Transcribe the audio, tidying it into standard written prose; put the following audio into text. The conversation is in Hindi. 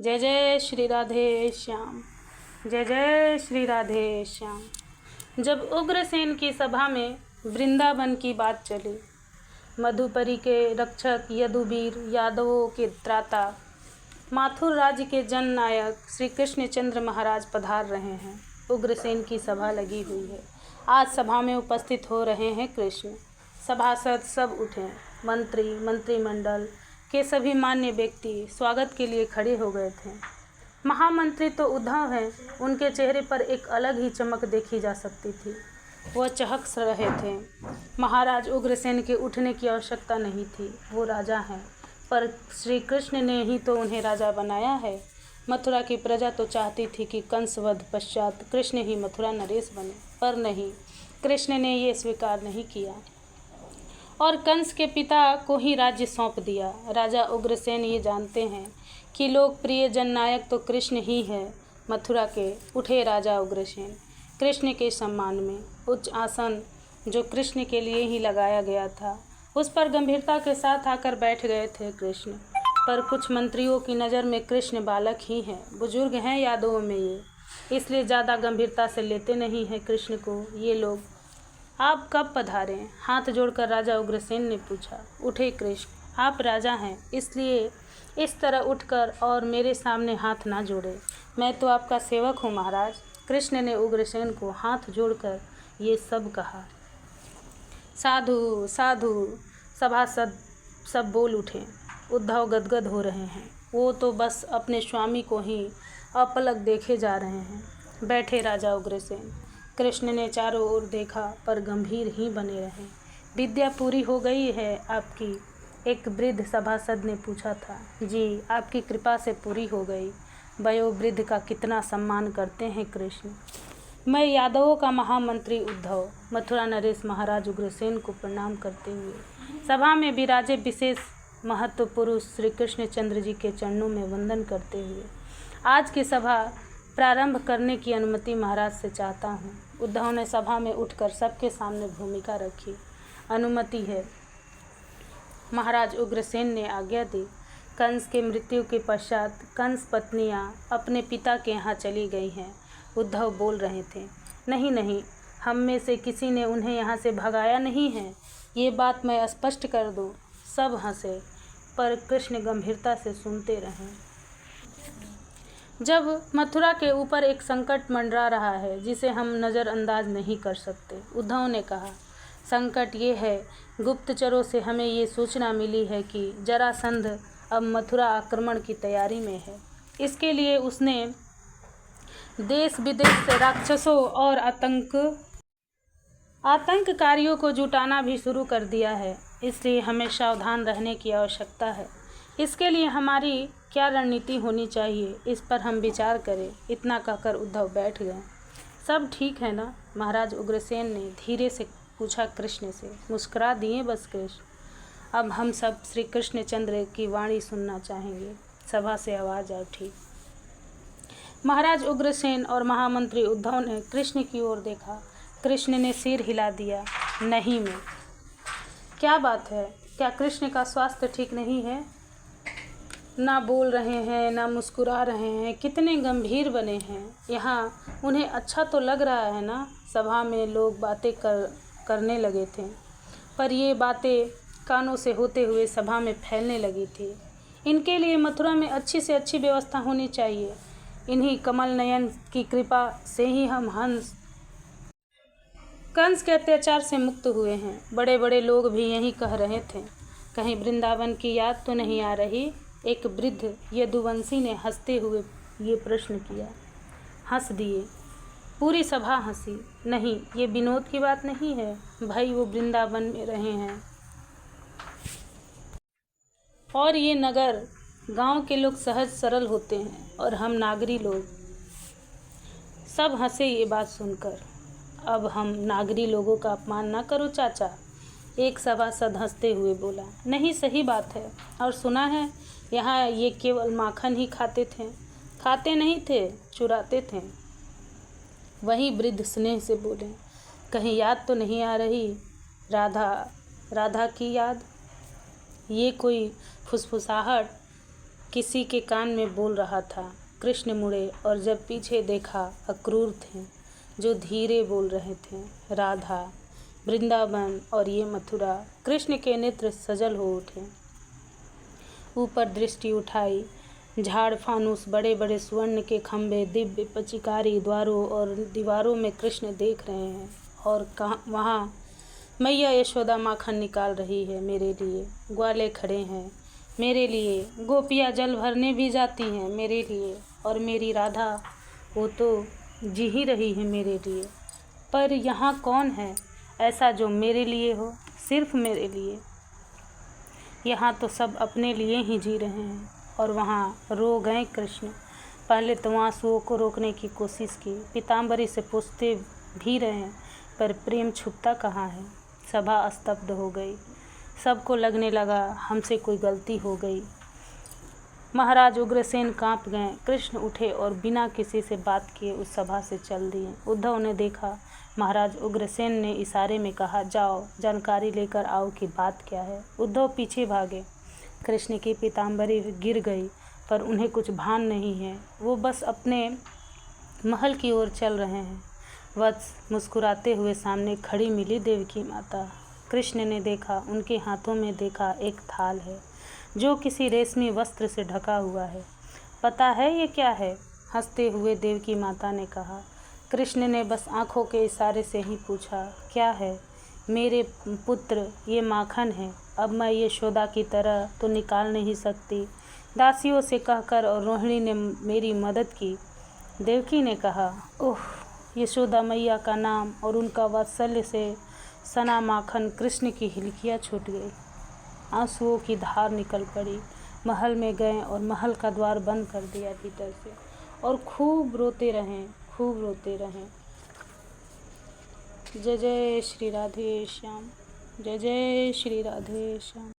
जय जय श्री राधे श्याम, जय जय श्री राधे श्याम। जब उग्रसेन की सभा में वृंदावन की बात चली, मधुपरी के रक्षक यदुवीर, यादवों के त्राता, माथुर राज्य के जननायक श्री कृष्णचंद्र महाराज पधार रहे हैं। उग्रसेन की सभा लगी हुई है। आज सभा में उपस्थित हो रहे हैं कृष्ण। सभासद सब उठे, मंत्री, मंत्रिमंडल के सभी मान्य व्यक्ति स्वागत के लिए खड़े हो गए थे। महामंत्री तो उद्धव हैं, उनके चेहरे पर एक अलग ही चमक देखी जा सकती थी। वह चहक रहे थे। महाराज उग्रसेन के उठने की आवश्यकता नहीं थी, वो राजा हैं, पर श्री कृष्ण ने ही तो उन्हें राजा बनाया है। मथुरा की प्रजा तो चाहती थी कि कंस वध पश्चात कृष्ण ही मथुरा नरेश बने, पर नहीं, कृष्ण ने ये स्वीकार नहीं किया और कंस के पिता को ही राज्य सौंप दिया। राजा उग्रसेन ये जानते हैं कि लोकप्रिय जननायक तो कृष्ण ही है। मथुरा के उठे राजा उग्रसेन। कृष्ण के सम्मान में उच्च आसन जो कृष्ण के लिए ही लगाया गया था, उस पर गंभीरता के साथ आकर बैठ गए थे कृष्ण। पर कुछ मंत्रियों की नज़र में कृष्ण बालक ही हैं, बुजुर्ग हैं यादवों में ये, इसलिए ज़्यादा गंभीरता से लेते नहीं हैं कृष्ण को ये लोग। आप कब पधारे? हाथ जोड़कर राजा उग्रसेन ने पूछा। उठे कृष्ण, आप राजा हैं, इसलिए इस तरह उठकर और मेरे सामने हाथ ना जोड़े। मैं तो आपका सेवक हूँ महाराज। कृष्ण ने उग्रसेन को हाथ जोड़कर ये सब कहा। साधु साधु, सभासद सब बोल उठे। उद्धव गदगद हो रहे हैं, वो तो बस अपने स्वामी को ही अपलक देखे जा रहे हैं। बैठे राजा उग्रसेन। कृष्ण ने चारों ओर देखा पर गंभीर ही बने रहे। विद्या पूरी हो गई है आपकी? एक वृद्ध सभासद ने पूछा था। जी, आपकी कृपा से पूरी हो गई। वयोवृद्ध का कितना सम्मान करते हैं कृष्ण। मैं यादवों का महामंत्री उद्धव, मथुरा नरेश महाराज उग्रसेन को प्रणाम करते हुए सभा में विराजे विशेष महत्व पुरुष श्री कृष्णचंद्र जी के चरणों में वंदन करते हुए आज की सभा प्रारंभ करने की अनुमति महाराज से चाहता हूँ। उद्धव ने सभा में उठकर सबके सामने भूमिका रखी। अनुमति है। महाराज उग्रसेन ने आज्ञा दी। कंस के मृत्यु के पश्चात कंस पत्नियाँ अपने पिता के यहाँ चली गई हैं। उद्धव बोल रहे थे। नहीं नहीं, हम में से किसी ने उन्हें यहाँ से भगाया नहीं है, ये बात मैं स्पष्ट कर दूँ। सब हंसे, पर कृष्ण गंभीरता से सुनते रहे। जब मथुरा के ऊपर एक संकट मंडरा रहा है जिसे हम नज़रअंदाज नहीं कर सकते, उद्धव ने कहा। संकट ये है, गुप्तचरों से हमें ये सूचना मिली है कि जरासंध अब मथुरा आक्रमण की तैयारी में है। इसके लिए उसने देश विदेश से राक्षसों और आतंककारियों को जुटाना भी शुरू कर दिया है, इसलिए हमें सावधान रहने की आवश्यकता है। इसके लिए हमारी क्या रणनीति होनी चाहिए, इस पर हम विचार करें। इतना कहकर उद्धव बैठ गए। सब ठीक है ना? महाराज उग्रसेन ने धीरे से पूछा कृष्ण से। मुस्कुरा दिए बस कृष्ण। अब हम सब श्री कृष्णचंद्र की वाणी सुनना चाहेंगे। सभा से आवाज़ उठी। महाराज उग्रसेन और महामंत्री उद्धव ने कृष्ण की ओर देखा। कृष्ण ने सिर हिला दिया। नहीं मैं। क्या बात है? क्या कृष्ण का स्वास्थ्य ठीक नहीं है? ना बोल रहे हैं, ना मुस्कुरा रहे हैं, कितने गंभीर बने हैं। यहाँ उन्हें अच्छा तो लग रहा है ना? सभा में लोग बातें करने लगे थे, पर ये बातें कानों से होते हुए सभा में फैलने लगी थी। इनके लिए मथुरा में अच्छी से अच्छी व्यवस्था होनी चाहिए। इन्हीं कमल नयन की कृपा से ही हम कंस के अत्याचार से मुक्त हुए हैं। बड़े बड़े लोग भी यही कह रहे थे। कहीं वृंदावन की याद तो नहीं आ रही? एक वृद्ध यदुवंशी ने हंसते हुए ये प्रश्न किया। हंस दिए। पूरी सभा हंसी। नहीं, ये विनोद की बात नहीं है भाई, वो वृंदावन में रहे हैं और ये नगर गांव के लोग सहज सरल होते हैं और हम नागरी लोग। सब हंसे ये बात सुनकर। अब हम नागरी लोगों का अपमान ना करो चाचा, एक सभासद हंसते हुए बोला। नहीं, सही बात है। और सुना है यहाँ ये केवल माखन ही खाते थे। खाते नहीं थे, चुराते थे। वही वृद्ध स्नेह से बोले। कहीं याद तो नहीं आ रही? राधा की याद? ये कोई फुसफुसाहट किसी के कान में बोल रहा था। कृष्ण मुड़े और जब पीछे देखा, अक्रूर थे जो धीरे बोल रहे थे, राधा, वृंदावन और ये मथुरा। कृष्ण के नेत्र सजल हो उठे। ऊपर दृष्टि उठाई, झाड़ फानूस, बड़े बड़े स्वर्ण के खंभे, दिव्य पचिकारी द्वारों और दीवारों में कृष्ण देख रहे हैं। और वहाँ मैया यशोदा माखन निकाल रही है मेरे लिए, ग्वाले खड़े हैं मेरे लिए, गोपियाँ जल भरने भी जाती हैं मेरे लिए, और मेरी राधा वो तो जी ही रही है मेरे लिए। पर यहाँ कौन है ऐसा जो मेरे लिए हो, सिर्फ मेरे लिए? यहाँ तो सब अपने लिए ही जी रहे हैं। और वहाँ रो गए कृष्ण। पहले तो आंसुओं को रोकने की कोशिश की, पीताम्बरी से पूछते भी रहे, पर प्रेम छुपता कहाँ है। सभा स्तब्ध हो गई। सबको लगने लगा हमसे कोई गलती हो गई। महाराज उग्रसेन कांप गए। कृष्ण उठे और बिना किसी से बात किए उस सभा से चल दिए। उद्धव ने देखा महाराज उग्रसेन ने इशारे में कहा, जाओ जानकारी लेकर आओ कि बात क्या है। उद्धव पीछे भागे। कृष्ण की पीताम्बरी गिर गई, पर उन्हें कुछ भान नहीं है। वो बस अपने महल की ओर चल रहे हैं। वत्स मुस्कुराते हुए सामने खड़ी मिली देवकी माता। कृष्ण ने देखा, उनके हाथों में देखा एक थाल है जो किसी रेशमी वस्त्र से ढका हुआ है। पता है ये क्या है? हंसते हुए देवकी माता ने कहा। कृष्ण ने बस आंखों के इशारे से ही पूछा, क्या है? मेरे पुत्र, ये माखन है। अब मैं यशोदा की तरह तो निकाल नहीं सकती। दासियों से कहकर और रोहिणी ने मेरी मदद की। देवकी ने कहा, ओह! यशोदा मैया का नाम और उनका वात्सल्य से सना माखन। कृष्ण की हिलकियाँ छूट गई, आंसुओं की धार निकल पड़ी। महल में गए और महल का द्वार बंद कर दिया भीतर से, और खूब रोते रहें, खूब रोते रहें। जय जय श्री राधे श्याम, जय जय श्री राधे श्याम।